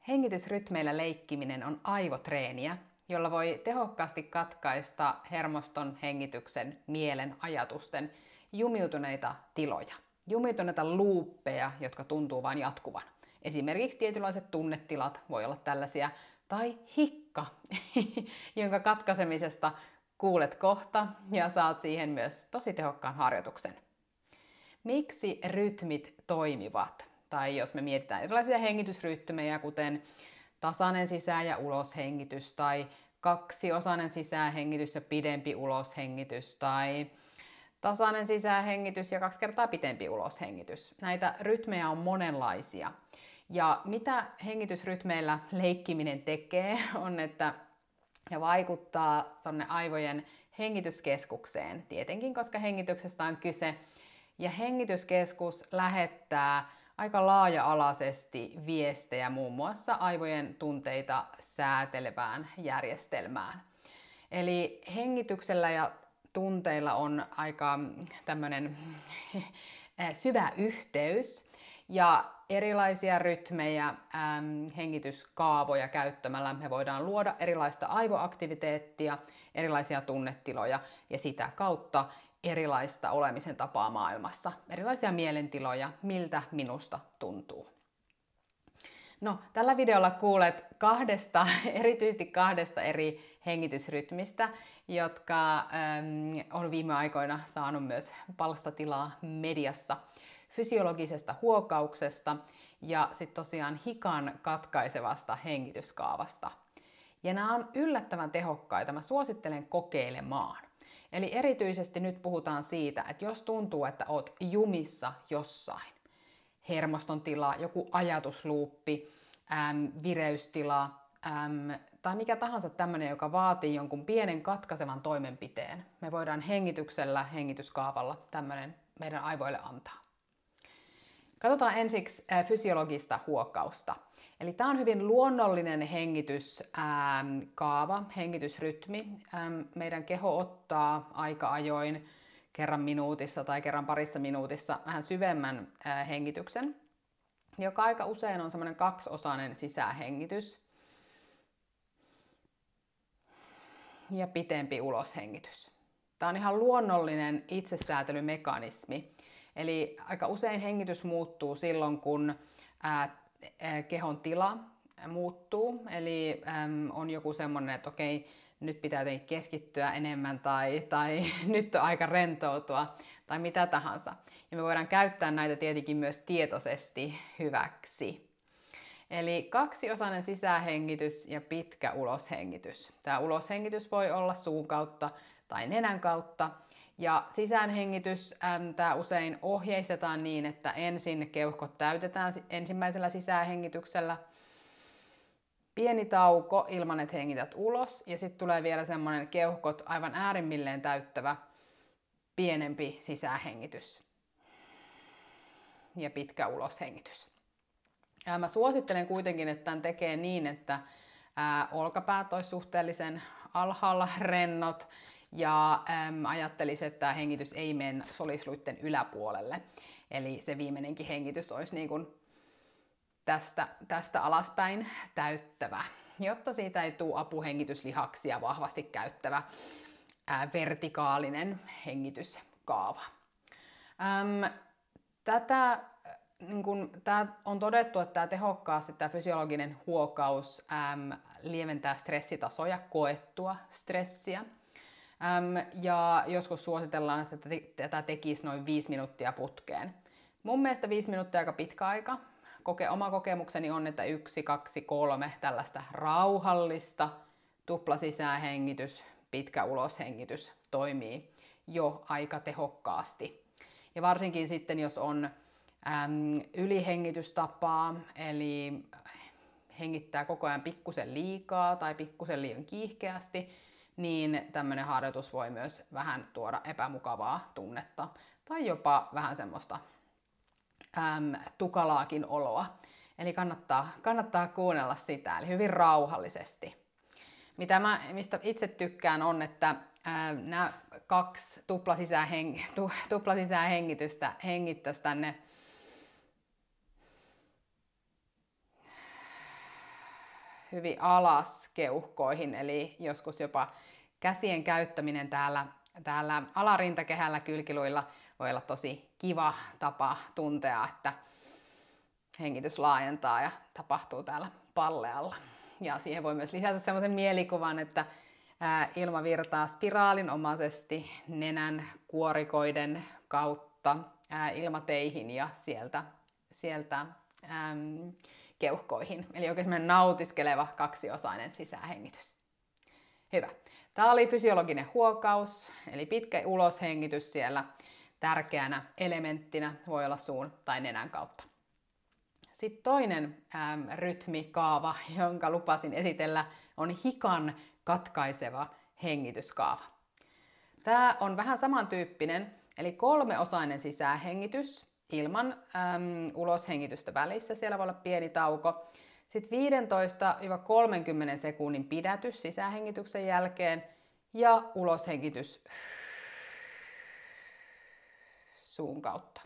Hengitysrytmeillä leikkiminen on aivotreeniä, jolla voi tehokkaasti katkaista hermoston, hengityksen, mielen, ajatusten jumiutuneita tiloja. Jumiutuneita luuppeja, jotka tuntuu vain jatkuvan. Esimerkiksi tietynlaiset tunnetilat voi olla tällaisia, tai hikka, jonka katkaisemisesta kuulet kohta ja saat siihen myös tosi tehokkaan harjoituksen. Miksi rytmit toimivat? Tai jos me mietitään erilaisia hengitysrytmejä, kuten tasainen sisään- ja uloshengitys, tai kaksiosainen sisäänhengitys ja pidempi uloshengitys, tai tasainen sisäänhengitys ja 2 kertaa pidempi uloshengitys. Näitä rytmejä on monenlaisia. Ja mitä hengitysrytmeillä leikkiminen tekee, on, että ja vaikuttaa tuonne aivojen hengityskeskukseen, tietenkin koska hengityksestä on kyse. Ja hengityskeskus lähettää aika laaja-alaisesti viestejä muun muassa aivojen tunteita säätelevään järjestelmään. Eli hengityksellä ja tunteilla on aika tämmöinen syvä yhteys ja erilaisia rytmejä, hengityskaavoja käyttämällä me voidaan luoda erilaista aivoaktiviteettia, erilaisia tunnetiloja ja sitä kautta erilaista olemisen tapaa maailmassa, erilaisia mielentiloja, miltä minusta tuntuu. No, tällä videolla kuulet erityisesti kahdesta eri hengitysrytmistä, jotka on viime aikoina saanut myös palstatilaa mediassa. Fysiologisesta huokauksesta ja sitten tosiaan hikan katkaisevasta hengityskaavasta. Ja nämä on yllättävän tehokkaita, mä suosittelen kokeilemaan. Eli erityisesti nyt puhutaan siitä, että jos tuntuu, että oot jumissa jossain, hermoston tila, joku ajatusluuppi, vireystila tai mikä tahansa tämmöinen, joka vaatii jonkun pienen katkaisevan toimenpiteen, me voidaan hengityksellä, hengityskaavalla tämmöinen meidän aivoille antaa. Katsotaan ensiksi fysiologista huokausta. Eli tämä on hyvin luonnollinen hengityskaava, hengitysrytmi. Meidän keho ottaa aika ajoin kerran minuutissa tai kerran parissa minuutissa vähän syvemmän hengityksen, joka aika usein on semmoinen 2-osainen sisäänhengitys ja pitempi uloshengitys. Tämä on ihan luonnollinen itsesäätelymekanismi. Eli aika usein hengitys muuttuu silloin, kun kehon tila muuttuu. Eli on joku semmoinen, että okei, nyt pitää jotenkin keskittyä enemmän tai nyt on aika rentoutua tai mitä tahansa. Ja me voidaan käyttää näitä tietenkin myös tietoisesti hyväksi. Eli 2-osainen sisäänhengitys ja pitkä uloshengitys. Tämä uloshengitys voi olla suun kautta tai nenän kautta. Ja sisäänhengitys, tämä usein ohjeistetaan niin, että ensin keuhkot täytetään ensimmäisellä sisäänhengityksellä. Pieni tauko ilman, että hengität ulos. Ja sitten tulee vielä semmoinen keuhkot aivan äärimmilleen täyttävä pienempi sisäänhengitys. Ja pitkä uloshengitys. Mä suosittelen kuitenkin, että tämän tekee niin, että olkapäät olisi suhteellisen alhaalla rennot. Ja ajattelisin, että tämä hengitys ei mene solisluitten yläpuolelle. Eli se viimeinenkin hengitys olisi niin kuin tästä alaspäin täyttävä, jotta siitä ei tule apuhengityslihaksia vahvasti käyttävä vertikaalinen hengityskaava. Tämä on todettu, että tämä tehokkaasti tämä fysiologinen huokaus lieventää stressitasoja, koettua stressiä. Ja joskus suositellaan, että tätä tekisi noin 5 minuuttia putkeen. Mun mielestä 5 minuuttia aika pitkä aika. Oma kokemukseni on, että 1, 2, 3 tällaista rauhallista tuplasisäänhengitys, pitkä uloshengitys toimii jo aika tehokkaasti. Ja varsinkin sitten, jos on ylihengitystapaa, eli hengittää koko ajan pikkusen liikaa tai pikkusen liian kiihkeästi, niin tämmöinen harjoitus voi myös vähän tuoda epämukavaa tunnetta tai jopa vähän semmoista tukalaakin oloa. Eli kannattaa kuunnella sitä, eli hyvin rauhallisesti. Mistä itse tykkään on, että nämä 2 tuplasisäänhengitystä hengittäisi tänne hyvin alas keuhkoihin, eli joskus jopa käsien käyttäminen täällä alarintakehällä kylkiluilla voi olla tosi kiva tapa tuntea, että hengitys laajentaa ja tapahtuu täällä pallealla. Ja siihen voi myös lisätä semmoisen mielikuvan, että ilma virtaa spiraalinomaisesti nenän kuorikoiden kautta ilmateihin ja sieltä keuhkoihin. Eli oikein semmoinen nautiskeleva kaksiosainen sisähengitys. Hyvä. Tämä oli fysiologinen huokaus, eli pitkä uloshengitys siellä tärkeänä elementtinä voi olla suun tai nenän kautta. Sitten toinen rytmikaava, jonka lupasin esitellä, on hikan katkaiseva hengityskaava. Tämä on vähän samantyyppinen, eli 3-osainen sisähengitys ilman uloshengitystä välissä. Siellä voi olla pieni tauko. Sitten 15-30 sekunnin pidätys sisähengityksen jälkeen ja uloshengitys suun kautta.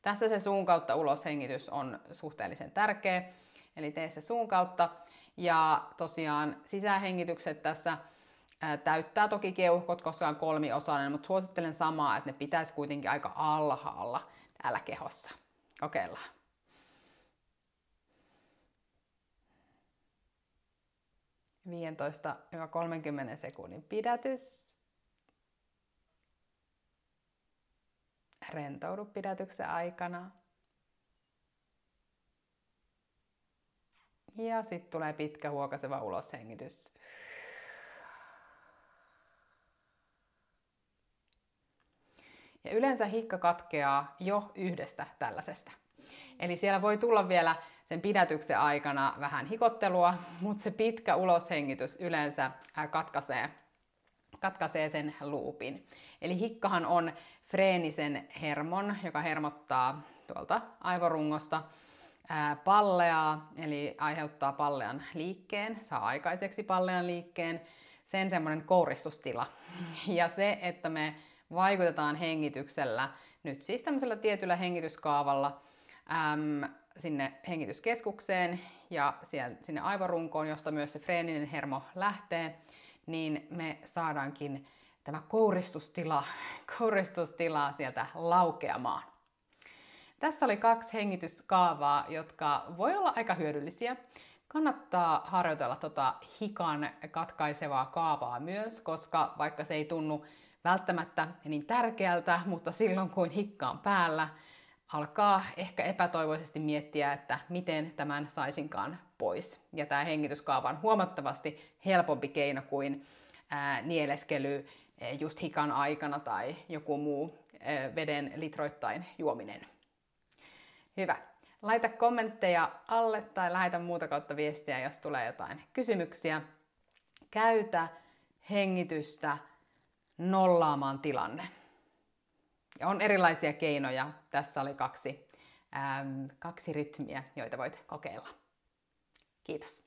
Tässä se suun kautta uloshengitys on suhteellisen tärkeä, eli tee se suun kautta. Ja tosiaan sisähengitykset tässä täyttää toki keuhkot, koska on 3-osainen, mutta suosittelen samaa, että ne pitäisi kuitenkin aika alhaalla täällä kehossa. Kokeillaan. – 15-30 sekunnin pidätys. Rentoudu pidätyksen aikana. Ja sitten tulee pitkä huokaiseva uloshengitys. Ja yleensä hikka katkeaa jo yhdestä tällaisesta. Eli siellä voi tulla vielä sen pidätyksen aikana vähän hikottelua, mutta se pitkä uloshengitys yleensä katkaisee sen loopin. Eli hikkahan on freenisen hermon, joka hermottaa tuolta aivorungosta palleaa, eli aiheuttaa pallean liikkeen, saa aikaiseksi pallean liikkeen, sen semmoinen kouristustila. Ja se, että me vaikutetaan hengityksellä, nyt siis tämmöisellä tietyllä hengityskaavalla sinne hengityskeskukseen ja sinne aivorunkoon, josta myös se freeninen hermo lähtee, niin me saadaankin tämä kouristustila sieltä laukeamaan. Tässä oli 2 hengityskaavaa, jotka voi olla aika hyödyllisiä. Kannattaa harjoitella hikan katkaisevaa kaavaa myös, koska vaikka se ei tunnu välttämättä niin tärkeältä, mutta silloin kun hikka on päällä, alkaa ehkä epätoivoisesti miettiä, että miten tämän saisinkaan pois. Ja tämä hengityskaava on huomattavasti helpompi keino kuin nieleskely just hikan aikana tai joku muu veden litroittain juominen. Hyvä. Laita kommentteja alle tai lähetä muuta kautta viestiä, jos tulee jotain kysymyksiä. Käytä hengitystä nollaamaan tilanne. Ja on erilaisia keinoja. Tässä oli 2 rytmiä, joita voit kokeilla. Kiitos.